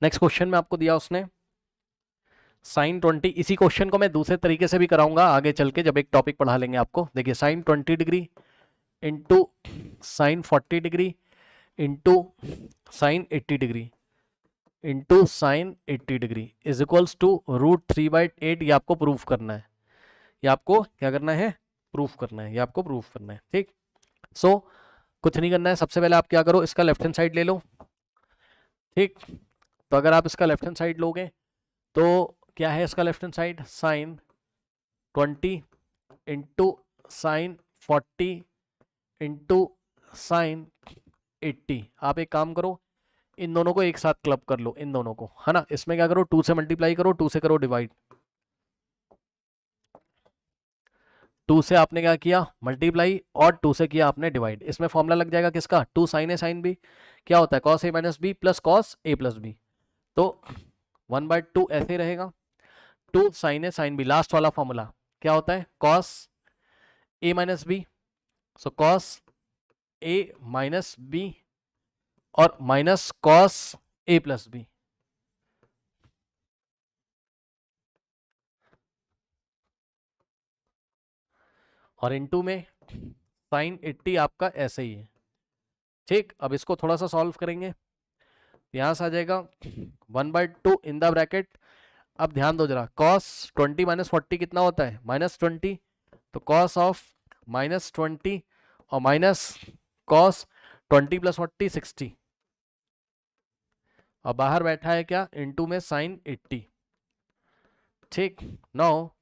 Next question में आपको दिया उसने साइन 20, इसी क्वेश्चन को मैं दूसरे तरीके से भी कराऊंगा आगे चल के जब एक टॉपिक पढ़ा लेंगे आपको। देखिए sine 20 degree into sine 40 degree into sine 80 degree into sine 80 degree is equals to √3/8। ये आपको प्रूफ करना है, ये आपको क्या करना है, प्रूफ करना है, ये आपको प्रूफ करना है। ठीक, सो कुछ नहीं करना है, सबसे पहले आप क्या करो, इसका लेफ्ट हैंड साइड ले लो। ठीक, तो अगर आप इसका लेफ्ट हैंड साइड लोगे तो क्या है इसका left hand side, sine 20 into sine 40 into sine 80। आप एक काम करो, इन दोनों को एक साथ क्लब कर लो, इन दोनों को, है ना। इसमें क्या करो, 2 से मल्टीप्लाई करो, 2 से करो डिवाइड। 2 से आपने क्या किया, मल्टीप्लाई, और 2 से किया आपने डिवाइड। इसमें फॉर्मूला लग जाएगा किसका, 2 साइन ए साइन बी, क्या होता है cos A minus B plus cos A plus B. तो 1/2 ऐसे रहेगा, 2 साइन ए साइन बी, लास्ट वाला फॉर्मूला क्या होता है, cos A minus B, so cos A minus B और minus cos A plus B. और इनटू में साइन 80 आपका ऐसे ही है। ठीक, अब इसको थोड़ा सा सॉल्व करेंगे, यहां से आ जाएगा 1/2 इन द ब्रैकेट। अब ध्यान दो जरा, कॉस 20 माइनस 40 कितना होता है, -20, तो कॉस ऑफ -20 और माइनस कॉस 20 + 40 60, और बाहर बैठा है क्या, इनटू में साइन 80। ठीक, नो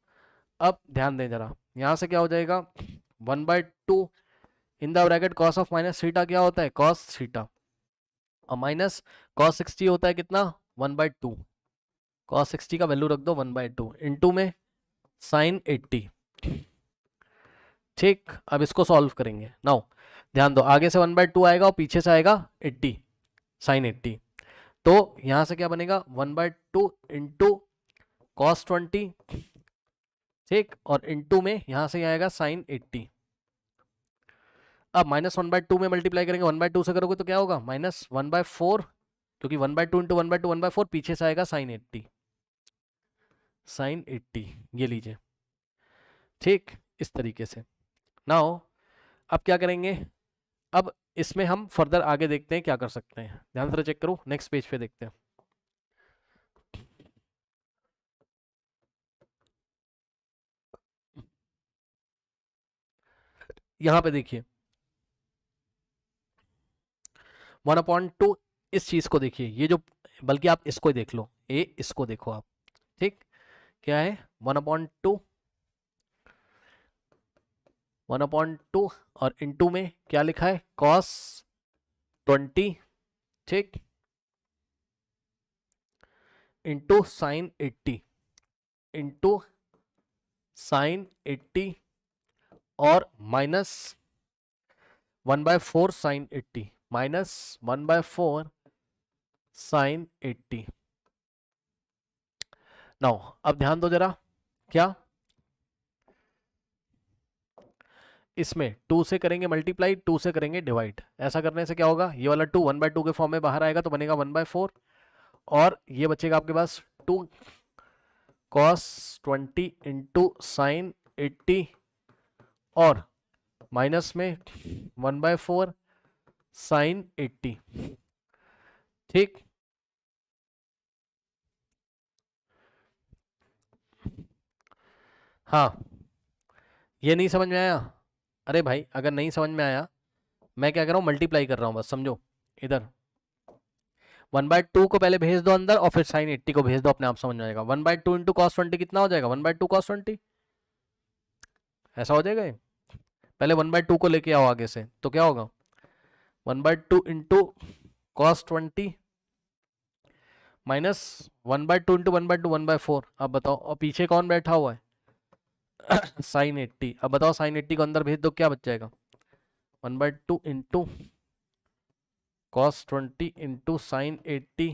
अब ध्यान दें जरा, यहां से क्या हो जाएगा 1/2 in the bracket cos of minus theta क्या होता है, कॉस थीटा, और माइनस कॉस 60 होता है कितना, 1/2, कॉस 60 का वैल्यू रख दो 1/2 इनटू में साइन 80। ठीक, अब इसको सॉल्व करेंगे। नाउ ध्यान दो, आगे से 1/2 आएगा और पीछे से आएगा 80, साइन 80। तो यहां से क्या बनेगा 1/2 इंटू कॉस 20, ठीक, और इंटू में यहां से आएगा साइन 80। अब -1/2 में मल्टीप्लाई करेंगे, 1/2 से करोगे तो क्या होगा -1/4, क्योंकि 1/2 इंटू 1/2 1/4, पीछे से आएगा साइन 80, साइन 80 ये लीजिए। ठीक, इस तरीके से। नाउ अब क्या करेंगे, अब इसमें हम फर्दर आगे देखते हैं क्या कर सकते हैं, ध्यान से चेक करो, नेक्स्ट पेज पे देखते हैं। यहां पे देखिए 1/2, इस चीज को देखिए, ये जो, बल्कि आप इसको ही देख लो, ए इसको देखो आप। ठीक, क्या है 1/2, 1/2 और इनटू में क्या लिखा है कॉस 20, ठीक, इंटू साइन 80, इंटू साइन 80 और माइनस 1/4 साइन 80, -1/4 साइन 80। नाउ अब ध्यान दो जरा, क्या इसमें 2 से करेंगे मल्टीप्लाई, 2 से करेंगे डिवाइड, ऐसा करने से क्या होगा, ये वाला 2 1/2 के फॉर्म में बाहर आएगा तो बनेगा 1/4, और ये बचेगा आपके पास 2 कॉस 20 इंटू साइन 80 और माइनस में 1/4 साइन 80। ठीक, हाँ, ये नहीं समझ में आया, अरे भाई अगर नहीं समझ में आया, मैं क्या कर रहा हूँ, मल्टीप्लाई कर रहा हूँ बस, समझो। इधर 1/2 को पहले भेज दो अंदर और फिर साइन 80 को भेज दो, अपने आप समझ में आएगा। 1/2 इंटू कॉस 20 कितना हो जाएगा, 1/2 कॉस 20, ऐसा हो जाएगा ये। पहले 1/2 को लेके आओ आगे से, तो क्या होगा 1/2 इंटू कॉस 20 माइनस 1/2 इंटू 1/2 1/4। अब बताओ, और पीछे कौन बैठा हुआ है साइन 80। अब बताओ साइन 80 को अंदर भेज दो, क्या बच जाएगा 1/2 इंटू कॉस 20 इंटू साइन 80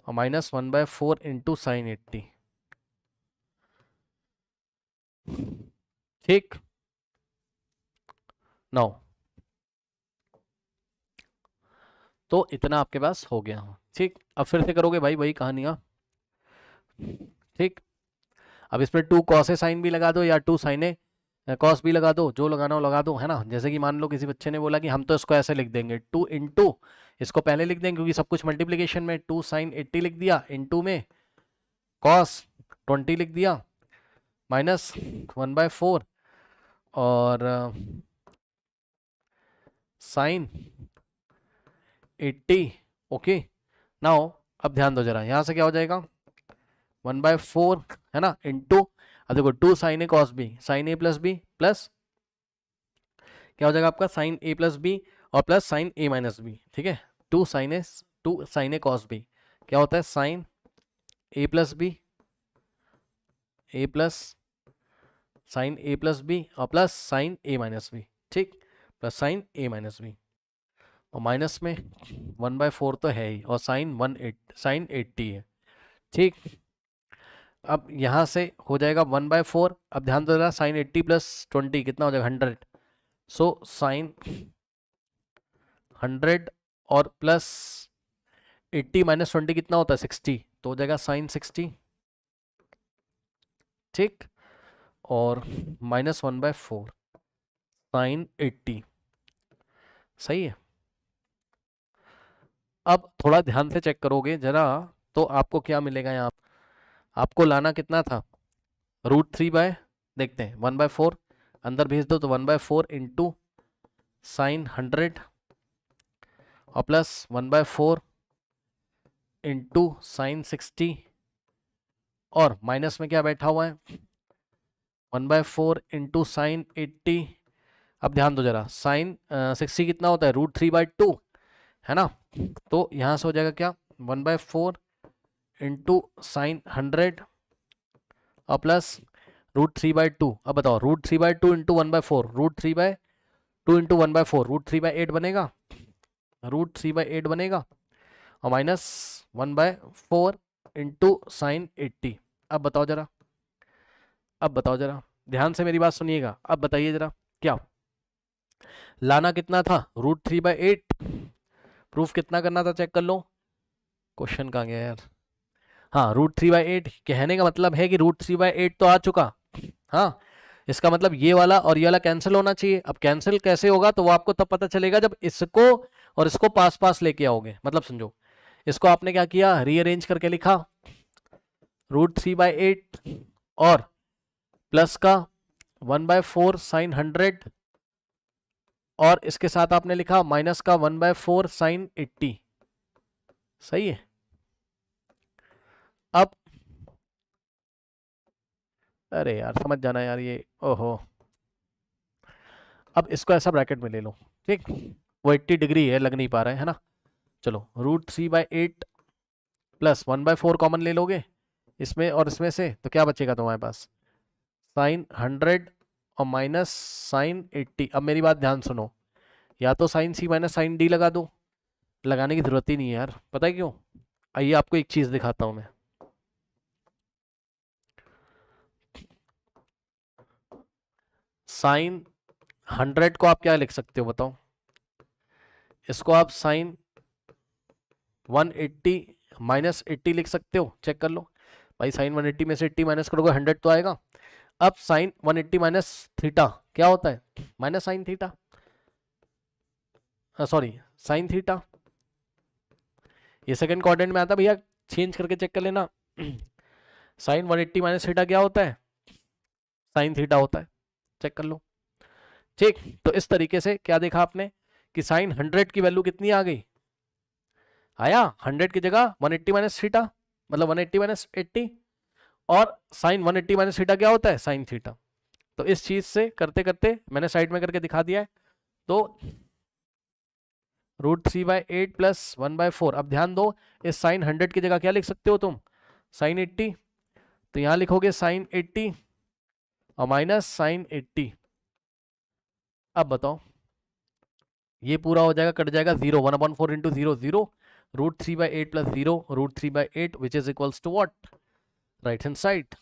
और माइनस 1/4 इंटू साइन 80। ठीक, नौ, तो इतना आपके पास हो गया। ठीक, अब फिर से करोगे भाई वही कहानियाँ। ठीक, अब इसमें 2 कॉस ए साइन भी लगा दो या 2 साइन ए कॉस भी लगा दो, जो लगाना हो लगा दो, है ना। जैसे कि मान लो किसी बच्चे ने बोला कि हम तो इसको ऐसे लिख देंगे 2 इंटू, इसको पहले लिख देंगे क्योंकि सब कुछ मल्टीप्लीकेशन में, 2 साइन 80 लिख दिया, इंटू में कॉस 20 लिख दिया, माइनस 1/4 और साइन 80। ओके, नाउ अब ध्यान दो जरा, यहां से क्या हो जाएगा 1/4, है ना, इंटू, अब देखो 2 साइन ए कॉस बी, साइन ए प्लस बी प्लस क्या हो जाएगा आपका साइन ए प्लस बी और प्लस साइन ए माइनस बी। ठीक है, 2 साइन ए कॉस बी क्या होता है साइन ए प्लस बी, ए प्लस साइन ए प्लस बी और प्लस साइन ए माइनस बी। ठीक, प्लस साइन ए माइनस बी और माइनस में 1/4 तो है ही और साइन 80 है। ठीक, अब यहाँ से हो जाएगा 1/4, अब ध्यान दो जरा, साइन 80 प्लस 20 कितना हो जाएगा 100, सो साइन 100 और प्लस 80 माइनस 20 कितना होता है 60, तो हो जाएगा साइन 60। ठीक, और माइनस 1/4 साइन 80। सही है। अब थोड़ा ध्यान से चेक करोगे जरा तो आपको क्या मिलेगा यहाँ, आपको लाना कितना था √3 देखते हैं 1/4 अंदर भेज दो तो 1/4 इंटू साइन 100 और प्लस 1/4 इंटू साइन 60 और माइनस में क्या बैठा हुआ है 1/4 इंटू साइन 80। अब ध्यान दो जरा, साइन 60 कितना होता है √3/2, है ना, तो यहाँ से हो जाएगा क्या 1/4 इंटू साइन 100 और प्लस √3/2। अब बताओ √3/2 इंटू 1/4, √3/2 इंटू 1/4 √3/8 बनेगा, √3/8 बनेगा और माइनस 1/4 इंटू साइन 80। अब बताओ जरा, अब बताओ जरा, ध्यान से मेरी बात सुनिएगा, अब बताइए जरा क्या लाना कितना था √3/8, प्रूफ कितना करना था चेक कर लो, क्वेश्चन कहाँ गया यार, हाँ √3/8 कहने का मतलब है कि √3/8 तो आ चुका, हाँ इसका मतलब ये वाला और ये वाला कैंसिल होना चाहिए। अब कैंसिल कैसे होगा तो वो आपको तब पता चलेगा जब इसको और इसको पास पास लेके आओगे, मतलब समझो इसको आपने क्या किया रीअरेंज करके लिखा √3/8 और प्लस का 1/4 साइन 100 और इसके साथ आपने लिखा माइनस का 1/4 साइन 80। सही है। अब अरे यार समझ जाना यार ये, ओहो, अब इसको ऐसा ब्रैकेट में ले लो। ठीक, वो 80 डिग्री है, लग नहीं पा रहा है ना, चलो √3/8 प्लस 1/4 कॉमन ले लोगे इसमें और इसमें से, तो क्या बचेगा तुम्हारे पास साइन 100 और माइनस साइन 80। अब मेरी बात ध्यान सुनो, या तो साइन सी माइनस साइन डी लगा दो, लगाने की जरूरत ही नहीं है यार, पता है क्यों, आइए आपको एक चीज दिखाता हूं मैं। साइन 100 को आप क्या लिख सकते हो बताओ, इसको आप साइन 180 माइनस 80 लिख सकते हो, चेक कर लो भाई, साइन 180 में से 80 माइनस करोगे 100 तो आएगा। अब साइन 180 माइनस थीटा क्या होता है minus sine theta, sorry sine theta, ये सेकंड क्वाड्रेंट में आता है भैया, चेंज करके चेक कर लेना। साइन 180 माइनस थीटा क्या होता है साइन थीटा होता है, चेक कर लो। ठीक, तो इस तरीके से क्या देखा आपने कि साइन 100 की वैल्यू कितनी आ गई, आया 100 की जगह 180 माइनस थीटा, मतलब 180 माइनस 80 और साइन 180 माइनस थीटा क्या होता है साइन थीटा। तो इस चीज से करते करते मैंने साइड में करके दिखा दिया है, तो √3/8 प्लस 1/4। अब ध्यान दो, इस साइन 100 की जगह क्या लिख सकते हो तुम साइन 80, तो यहां लिखोगे साइन 80 और माइनस साइन 80। अब बताओ ये पूरा हो जाएगा, कट जाएगा 0, 1/4 into 0 0, √3/8 plus 0 √3/8 which is equals to what right hand side.